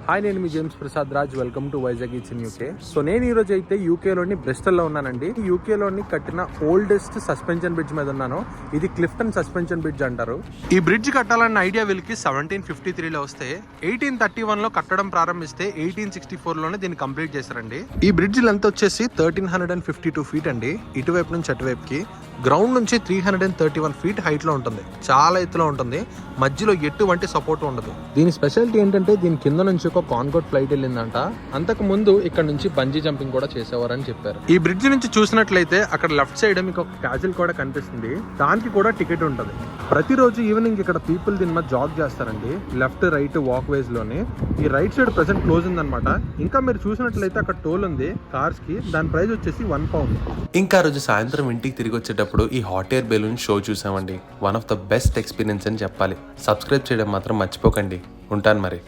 Hi, నేను మీ James Prasad Raj. Welcome to Vizag eats in UK. So నేను ఈ రోజు అయితే యూకేలోని బ్రిస్టల్లో ఉన్నానండి. యూకేలోని కట్టిన ఓల్డెస్ట్ సస్పెన్షన్ బ్రిడ్జ్ మీద ఉన్నాను. ఇది క్లిఫ్టన్ సస్పెన్షన్ బ్రిడ్జ్ అంటారు. ఈ బ్రిడ్జ్ కట్టాలన్న ఐడియా వీళ్ళకి 1753లో వస్తే 1831లో కట్టడం ప్రారంభిస్తే 1864లోనే దీన్ని కంప్లీట్ చేశారండి. ఈ బ్రిడ్జ్ లెంత్ వచ్చేసి 1352 ఫీట్ అండి. ఇటువైపు నుంచి అటువైపుకి గ్రౌండ్ నుంచి 331 ఫీట్ హైట్ లో ఉంటుంది. చాలా ఎత్తులో ఉంటుంది. మధ్యలో ఎటువంటి సపోర్ట్ ఉండదు. దీని స్పెషాలిటీ ఏంటంటే దీని కింద నుంచి ఒక కాన్కోర్డ్ ఫ్లైట్ వెళ్ళిందంట. అంతకు ముందు ఇక్కడ నుంచి బంజీ జంపింగ్ కూడా చేసేవారని చెప్పారు. ఈ బ్రిడ్జ్ నుంచి చూసినట్లయితే అక్కడ లెఫ్ట్ సైడ్ మీకు ఒక క్యాజిల్ కూడా కనిపిస్తుంది. దానికి కూడా టికెట్ ఉంటుంది. ప్రతిరోజు ఈవినింగ్ ఇక్కడ పీపుల్ దీని మీద జాగ్ చేస్తారండి. లెఫ్ట్ రైట్ వాక్ వేస్ లోని. ఈ రైట్ సైడ్ ప్రెసెంట్ క్లోజ్ ఉందన్నమాట. ఇంకా మీరు చూసినట్లయితే అక్కడ టోల్ ఉంది కార్స్ కి. దాని ప్రైస్ వచ్చేసి £1. ఇంకా రోజు సాయంత్రం ఇంటికి తిరిగి వచ్చేటప్పుడు ఈ హాట్ ఎయిర్ బెలూన్ షో చూసామండి. One of the best experience అని చెప్పాలి. సబ్స్క్రైబ్ చేయడం మాత్రం మర్చిపోకండి. ఉంటాను మరి.